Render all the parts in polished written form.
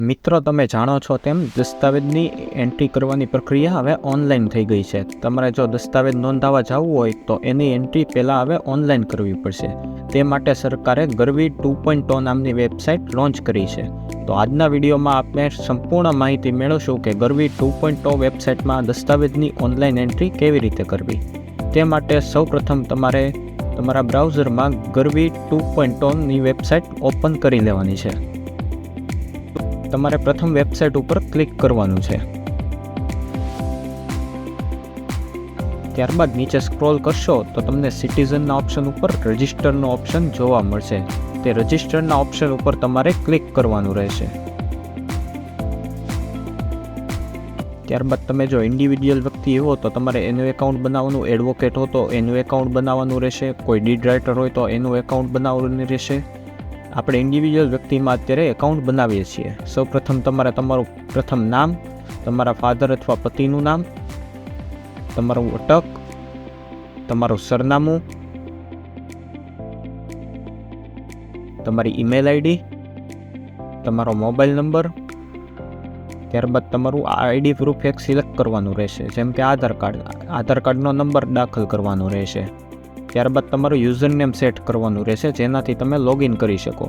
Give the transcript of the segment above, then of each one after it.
મિત્રો, તમે જાણો છો તેમ દસ્તાવેજની એન્ટ્રી કરવાની પ્રક્રિયા હવે ઓનલાઈન થઈ ગઈ છે. તમારે જો દસ્તાવેજ નોંધાવવા જવું હોય તો એની એન્ટ્રી પહેલાં હવે ઓનલાઈન કરવી પડશે. તે માટે સરકારે ગરવી 2.0 નામની વેબસાઇટ લોન્ચ કરી છે. તો આજના વિડીયોમાં આપણે સંપૂર્ણ માહિતી મેળવશું કે ગરવી 2.0 વેબસાઇટમાં દસ્તાવેજની ઓનલાઈન એન્ટ્રી કેવી રીતે કરવી. તે માટે સૌપ્રથમ તમારે તમારા બ્રાઉઝરમાં ગરવી 2.0ની વેબસાઇટ ઓપન કરી લેવાની છે. તમારે પ્રથમ વેબસાઇટ ઉપર ક્લિક કરવાનું છે. ત્યારબાદ નીચે સ્ક્રોલ કરશો તો તમને સિટીઝનના ઓપ્શન ઉપર રજિસ્ટરનો ઓપ્શન જોવા મળશે. તે રજિસ્ટરના ઓપ્શન ઉપર તમારે ક્લિક કરવાનું રહેશે. ત્યારબાદ તમે જો ઇન્ડિવિજ્યુઅલ વ્યક્તિ હો તો તમારે એનું એકાઉન્ટ બનાવવાનું, એડવોકેટ હો તો એનું એકાઉન્ટ બનાવવાનું રહેશે, કોઈ ડીડ રાઇટર હોય તો એનું એકાઉન્ટ બનાવવાનું રહેશે. આપણે ઇન્ડિવિજ્યુઅલ વ્યક્તિમાં અત્યારે એકાઉન્ટ બનાવીએ છીએ. સૌપ્રથમ તમારે તમારું પ્રથમ નામ, તમારા ફાધર અથવા પતિનું નામ, તમારું અટક, તમારું સરનામું, તમારી ઈમેલ આઈડી, તમારો મોબાઈલ નંબર, ત્યારબાદ તમારું આઈડી પ્રૂફ એક સિલેક્ટ કરવાનું રહેશે, જેમ કે આધાર કાર્ડનો નંબર દાખલ કરવાનો રહેશે. ત્યારબાદ તમારું યુઝર નેમ સેટ કરવાનું રહેશે, જેનાથી તમે લોગિન કરી શકો.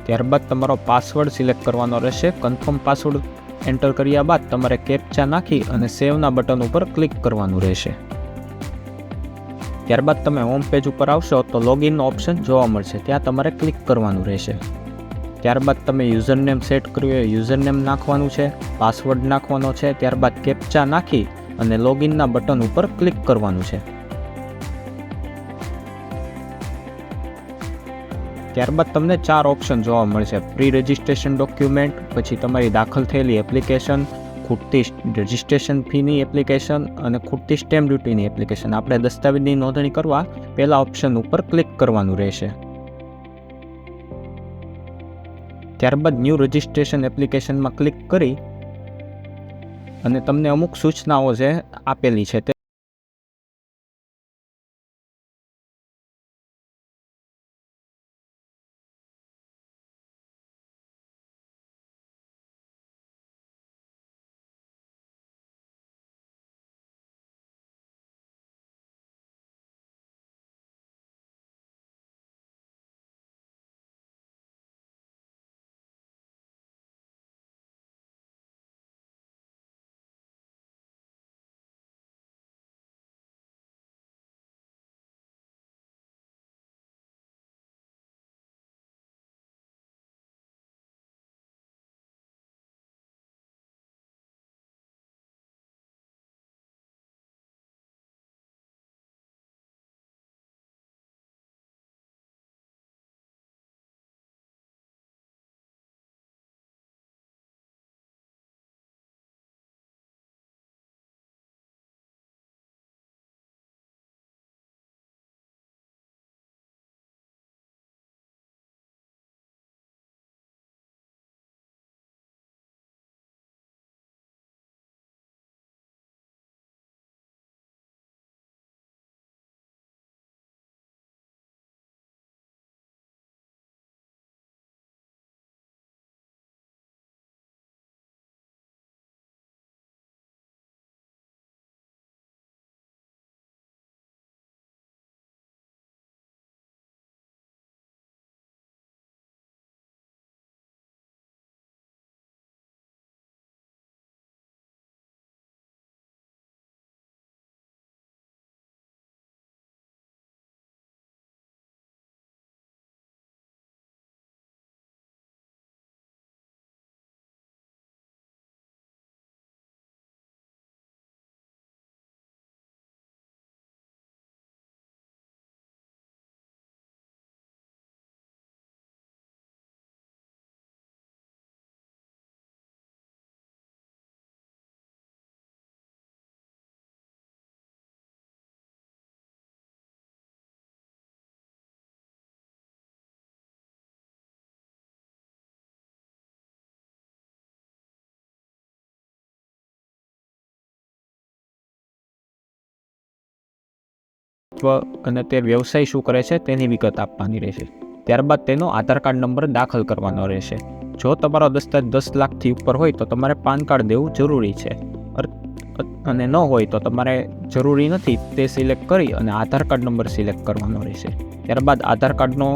ત્યારબાદ તમારો પાસવર્ડ સિલેક્ટ કરવાનો રહેશે. કન્ફર્મ પાસવર્ડ એન્ટર કર્યા બાદ તમારે કેપ્ચા નાખી અને સેવના બટન ઉપર ક્લિક કરવાનું રહેશે. ત્યારબાદ તમે હોમ પેજ ઉપર આવશો તો લોગિનનો ઓપ્શન જોવા મળશે, ત્યાં તમારે ક્લિક કરવાનું રહેશે. ત્યારબાદ તમે યુઝરનેમ સેટ કર્યું હોય યુઝરનેમ નાખવાનું છે, પાસવર્ડ નાખવાનો છે, ત્યારબાદ કેપ્ચા નાખી અને લોગિનના બટન ઉપર ક્લિક કરવાનું છે. ત્યારબાદ તમને 4 ઓપ્શન જોવા મળશે: પ્રી રજિસ્ટ્રેશન ડોક્યુમેન્ટ, પછી તમારી દાખલ થયેલી એપ્લિકેશન, ખૂટતી રજિસ્ટ્રેશન ફીની એપ્લિકેશન અને ખૂટતી સ્ટેમ્પ ડ્યુટીની એપ્લિકેશન. આપણે દસ્તાવેજની નોંધણી કરવા પહેલા ઓપ્શન ઉપર ક્લિક કરવાનું રહેશે. ત્યારબાદ ન્યૂ રજિસ્ટ્રેશન એપ્લિકેશનમાં ક્લિક કરી અને તમને અમુક સૂચનાઓ જે આપેલી છે તે અને તે વ્યવસાય શું કરે છે તેની વિગત આપવાની રહેશે. ત્યારબાદ તેનો આધાર કાર્ડ નંબર દાખલ કરવાનો રહેશે. જો તમારો દસ્તાવેજ 10 લાખથી ઉપર હોય તો તમારે પાન કાર્ડ દેવું જરૂરી છે, અને ન હોય તો તમારે જરૂરી નથી. તે સિલેક્ટ કરી અને આધાર કાર્ડ નંબર સિલેક્ટ કરવાનો રહેશે. ત્યારબાદ આધાર કાર્ડનો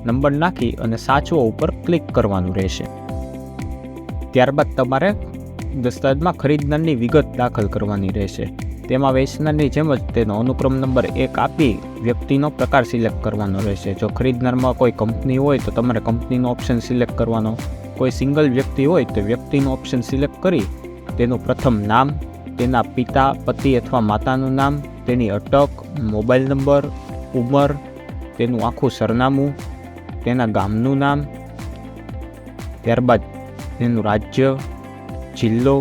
નંબર નાખી અને સાચવો ઉપર ક્લિક કરવાનું રહેશે. ત્યારબાદ તમારે દસ્તાવેજમાં ખરીદનારની વિગત દાખલ કરવાની રહેશે. તેમાં વેચનારની જેમ જ તેનો અનુક્રમ નંબર 1 આપી વ્યક્તિનો પ્રકાર સિલેક્ટ કરવાનો રહેશે. જો ખરીદનારમાં કોઈ કંપની હોય તો તમારે કંપનીનો ઓપ્શન સિલેક્ટ કરવાનો. કોઈ સિંગલ વ્યક્તિ હોય તો વ્યક્તિનો ઓપ્શન સિલેક્ટ કરી તેનું પ્રથમ નામ, તેના પિતા, પતિ અથવા માતાનું નામ, તેની અટક, મોબાઈલ નંબર, ઉંમર, તેનું આખું સરનામું, તેના ગામનું નામ, ત્યારબાદ તેનું રાજ્ય, જિલ્લો,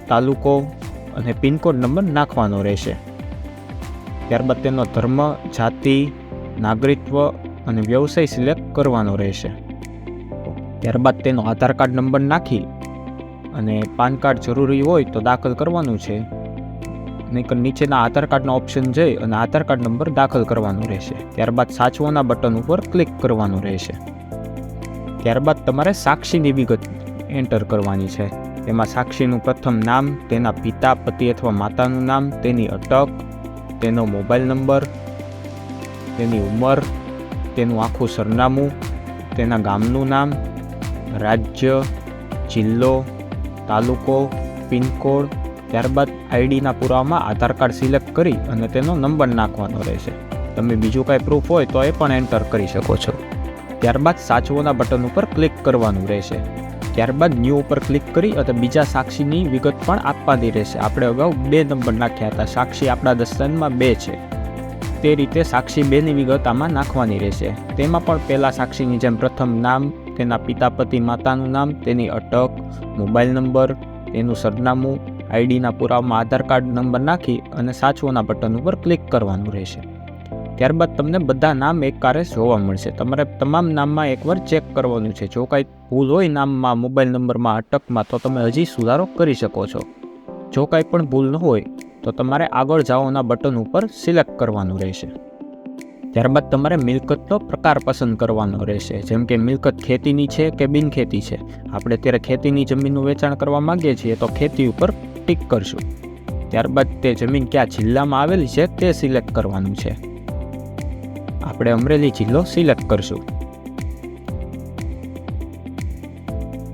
તાલુકો અને પિનકોડ નંબર નાખવાનો રહેશે. ત્યારબાદ તેનો ધર્મ, જાતિ, નાગરિકત્વ અને વ્યવસાય સિલેક્ટ કરવાનો રહેશે. ત્યારબાદ તેનો આધાર કાર્ડ નંબર નાખી અને પાન કાર્ડ જરૂરી હોય તો દાખલ કરવાનું છે, નહીંતર નીચેના આધાર કાર્ડના ઓપ્શન જઈ અને આધાર કાર્ડ નંબર દાખલ કરવાનો રહેશે. ત્યારબાદ સાચવાના બટન ઉપર ક્લિક કરવાનું રહેશે. ત્યારબાદ તમારે સાક્ષીની વિગત એન્ટર કરવાની છે. તેમાં સાક્ષીનું પ્રથમ નામ, તેના પિતા, પતિ અથવા માતાનું નામ, તેની અટક, તેનો મોબાઈલ નંબર, તેની ઉંમર, તેનું આખું સરનામું, તેના ગામનું નામ, રાજ્ય, જિલ્લો, તાલુકો, પિનકોડ. ત્યારબાદ આઈડીના પુરાવામાં આધાર કાર્ડ સિલેક્ટ કરી અને તેનો નંબર નાખવાનો રહેશે. તમે બીજું કાંઈ પ્રૂફ હોય તો એ પણ એન્ટર કરી શકો છો. ત્યારબાદ સાચવોના બટન ઉપર ક્લિક કરવાનું રહેશે. ત્યારબાદ ન્યૂ ઉપર ક્લિક કરી અને બીજા સાક્ષીની વિગત પણ આપવાની રહેશે. આપણે અગાઉ 2 નંબર નાખ્યા હતા, સાક્ષી આપણા દસ્તાવેજમાં 2 છે. તે રીતે સાક્ષી 2ની વિગત આમાં નાખવાની રહેશે. તેમાં પણ પહેલાં સાક્ષીની જેમ પ્રથમ નામ, તેના પિતા, પતિ, માતાનું નામ, તેની અટક, મોબાઈલ નંબર, તેનું સરનામું, આઈડીના પુરાવામાં આધાર કાર્ડ નંબર નાખી અને સાચવોના બટન ઉપર ક્લિક કરવાનું રહેશે. ત્યારબાદ તમને બધા નામ એકકારે જોવા મળશે. તમારે તમામ નામમાં એકવાર ચેક કરવાનું છે. જો કાંઈ ભૂલ હોય નામમાં, મોબાઈલ નંબરમાં, અટકમાં, તો તમે હજી સુધારો કરી શકો છો. જો કાંઈ પણ ભૂલ ન હોય તો તમારે આગળ જાઓના બટન ઉપર સિલેક્ટ કરવાનું રહેશે. ત્યારબાદ તમારે મિલકતનો પ્રકાર પસંદ કરવાનો રહેશે. જેમ કે મિલકત ખેતીની છે કે બિનખેતી છે. આપણે અત્યારે ખેતીની જમીનનું વેચાણ કરવા માંગીએ છીએ તો ખેતી ઉપર ટિક કરશું. ત્યારબાદ તે જમીન કયા જિલ્લામાં આવેલી છે તે સિલેક્ટ કરવાનું છે. આપણે અમરેલી જિલ્લો સિલેક્ટ કરશું.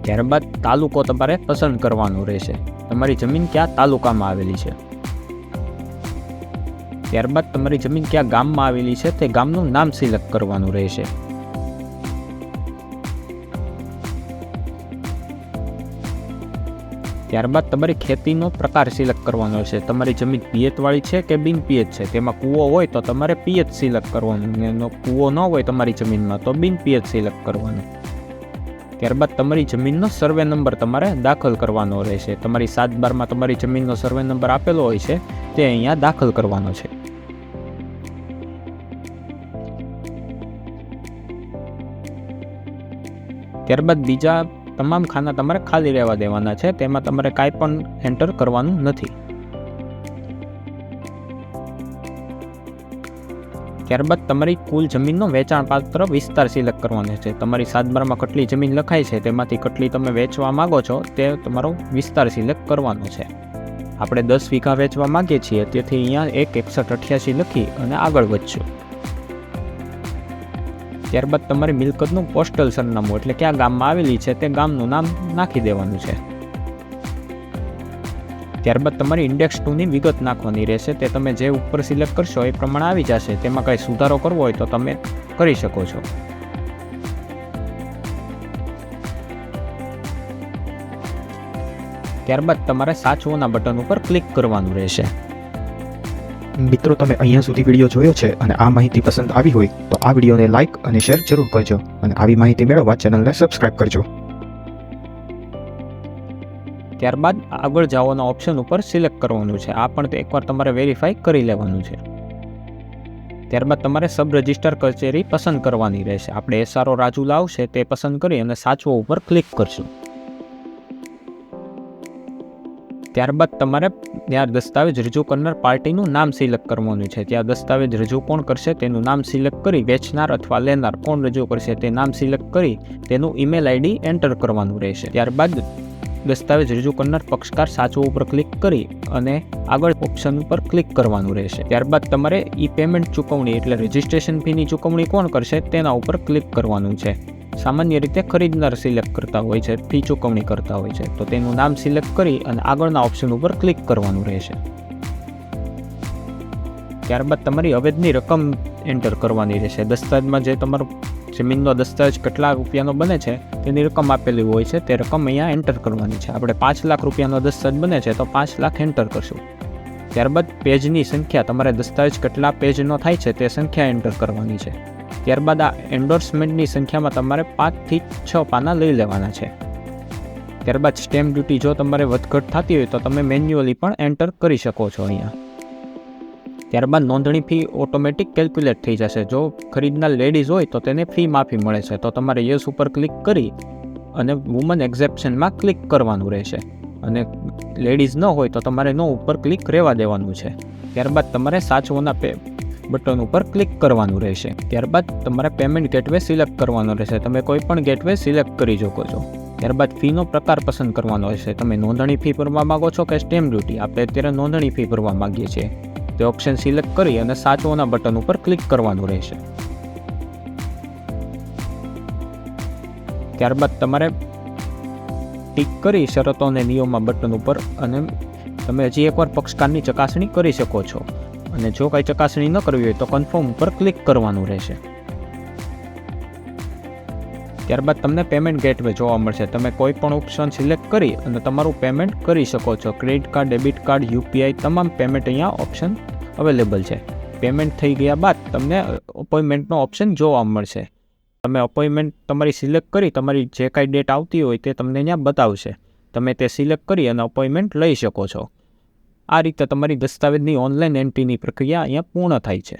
ત્યારબાદ તાલુકો તમારે પસંદ કરવાનો રહેશે. તમારી જમીન કયા તાલુકામાં આવેલી છે. ત્યારબાદ તમારી જમીન કયા ગામમાં આવેલી છે તે ગામનું નામ સિલેક્ટ કરવાનું રહેશે. ત્યારબાદ તમારી ખેતીનો પ્રકાર સિલેક્ટ કરવાનો છે. તમારી જમીન પિયતવાળી છે કે બિન પિયત છે. તેમાં કૂવો હોય તો તમારે પિયત સિલેક્ટ કરવાનું, અને કૂવો ન હોય તમારી જમીનમાં તો બિન પિયત સિલેક્ટ કરવાનું. ત્યારબાદ તમારી જમીનનો સર્વે નંબર તમારે દાખલ કરવાનો રહેશે. તમારી 7/12માં તમારી જમીનનો સર્વે નંબર આપેલો હોય છે તે અહીંયા દાખલ કરવાનો છે. ત્યારબાદ બીજા તમામ ખાના તમારે ખાલી રહેવા દેવાના છે. તેમાં તમારે કાંઈ પણ એન્ટર કરવાનું નથી. ત્યારબાદ તમારી કુલ જમીનનો વેચાણ પાત્ર વિસ્તાર સિલેક્ટ કરવાનો છે. તમારી 7/12માં કેટલી જમીન લખાય છે તેમાંથી કેટલી તમે વેચવા માંગો છો તે તમારો વિસ્તાર સિલેક્ટ કરવાનો છે. આપણે 10 વીઘા વેચવા માંગીએ છીએ, તેથી અહીંયા 1/6188 લખી અને આગળ વધશું. ત્યારબાદ તમારી મિલકતનું પોસ્ટલ સરનામું, એટલે કયા ગામમાં આવેલી છે તે ગામનું નામ નાખી દેવાનું છે. ત્યારબાદ તમારી ઇન્ડેક્સ 2ની વિગત નાખવાની રહેશે. તે તમે જે ઉપર સિલેક્ટ કરશો એ પ્રમાણે આવી જશે. તેમાં કંઈ સુધારો કરવો હોય તો તમે કરી શકો છો. ત્યારબાદ તમારે સાચવોના બટન ઉપર ક્લિક કરવાનું રહેશે. મિત્રો, તમે અહીંયા સુધી વિડીયો જોયો છે અને આ માહિતી પસંદ આવી હોય તો આ વિડીયોને લાઇક અને શેર જરૂર કરજો, અને આવી માહિતી મેળવવા ચેનલને સબસ્ક્રાઇબ કરજો. ત્યારબાદ આગળ જાઓના ઓપ્શન ઉપર સિલેક્ટ કરવાનું છે. આ પણ એકવાર તમારે વેરીફાઈ કરી લેવાનું છે. ત્યારબાદ તમારે સબ રજિસ્ટર કચેરી પસંદ કરવાની રહેશે. આપણે SRO રાજુલા આવશે તે પસંદ કરી અને સાચવો ઉપર ક્લિક કરશું. ત્યારબાદ તમારે ત્યાં દસ્તાવેજ રજૂ કરનાર પાર્ટીનું નામ સિલેક્ટ કરવાનું છે. ત્યાં દસ્તાવેજ રજૂ કોણ કરશે તેનું નામ સિલેક્ટ કરી, વેચનાર અથવા લેનાર કોણ રજૂ કરશે તે નામ સિલેક્ટ કરી તેનું ઈમેલ આઈડી એન્ટર કરવાનું રહેશે. ત્યારબાદ દસ્તાવેજ રજૂ કરનાર પક્ષકાર સાચું ઉપર ક્લિક કરી અને આગળ ઓપ્શન ઉપર ક્લિક કરવાનું રહેશે. ત્યારબાદ તમારે ઈ પેમેન્ટ ચૂકવણી એટલે રજિસ્ટ્રેશન ફીની ચૂકવણી કોણ કરશે તેના ઉપર ક્લિક કરવાનું છે. સામાન્ય રીતે ખરીદનાર સિલેક્ટ કરતા હોય છે, ફી ચૂકવણી કરતા હોય છે, તો તેનું નામ સિલેક્ટ કરી અને આગળના ઓપ્શન ઉપર ક્લિક કરવાનું રહેશે. ત્યારબાદ તમારી અવેજની રકમ એન્ટર કરવાની રહેશે. દસ્તાવેજમાં જે તમારો જમીનનો દસ્તાવેજ કેટલા રૂપિયાનો બને છે તેની રકમ આપેલી હોય છે, તે રકમ અહીંયા એન્ટર કરવાની છે. આપણે 5 લાખ રૂપિયાનો દસ્તાવેજ બને છે તો 5 લાખ એન્ટર કરશું. ત્યારબાદ પેજની સંખ્યા, તમારે દસ્તાવેજ કેટલા પેજનો થાય છે તે સંખ્યા એન્ટર કરવાની છે. ત્યારબાદ આ એન્ડોર્સમેન્ટની સંખ્યામાં તમારે 5 થી 6 પાના લઈ લેવાના છે. ત્યારબાદ સ્ટેમ્પ ડ્યુટી જો તમારે વધઘટ થતી હોય તો તમે મેન્યુઅલી પણ એન્ટર કરી શકો છો અહીંયા. ત્યારબાદ નોંધણી ફી ઓટોમેટિક કેલ્ક્યુલેટ થઈ જશે. જો ખરીદનાર લેડીઝ હોય તો તેને ફી માફી મળે છે, તો તમારે યસ ઉપર ક્લિક કરી અને વુમન એક્ઝેપ્શનમાં ક્લિક કરવાનું રહેશે. અને લેડીઝ ન હોય તો તમારે નો ઉપર ક્લિક રહેવા દેવાનું છે. ત્યારબાદ તમારે સાચવોના બટન ઉપર ક્લિક કરવાનું રહેશે. ત્યારબાદ તમારે પેમેન્ટ ગેટવે સિલેક્ટ કરવાનો રહેશે. તમે કોઈ પણ ગેટવે સિલેક્ટ કરી શકો છો. ત્યારબાદ ફીનો પ્રકાર પસંદ કરવાનો રહેશે. તમે નોંધણી ફી ભરવા માંગો છો કે સ્ટેમ્પ ડ્યુટી? આપણે અત્યારે નોંધણી ફી ભરવા માંગીએ છીએ. તે ઓપ્શન સિલેક્ટ કરી અને સાચવોના બટન ઉપર ક્લિક કરવાનું રહેશે. ત્યારબાદ તમારે ટિક કરી શરતો અને નિયમોમાં બટન ઉપર અને તમે હજી એકવાર પક્ષકારની ચકાસણી કરી શકો છો. અને જો કંઈ ચકાસણી ન કરવી હોય તો કન્ફર્મ ઉપર ક્લિક કરવાનું રહેશે. ત્યારબાદ તમને પેમેન્ટ ગેટવે જોવા મળશે. તમે કોઈ પણ ઓપ્શન સિલેક્ટ કરી અને તમારું પેમેન્ટ કરી શકો છો. Credit card, debit card, UPI તમામ પેમેન્ટ અહીંયા ઓપ્શન અવેલેબલ છે. પેમેન્ટ થઈ ગયા બાદ તમને અપોઇન્ટમેન્ટનો ઓપ્શન જોવા મળશે. તમે અપોઇન્ટમેન્ટ તમારી સિલેક્ટ કરી, તમારી જે કાંઈ ડેટ આવતી હોય તે તમને અહીંયા બતાવશે. તમે તે સિલેક્ટ કરી અને અપોઇન્ટમેન્ટ લઈ શકો છો. આ રીતે તમારી દસ્તાવેજની ઓનલાઈન એન્ટ્રીની પ્રક્રિયા અહીંયા પૂર્ણ થાય છે.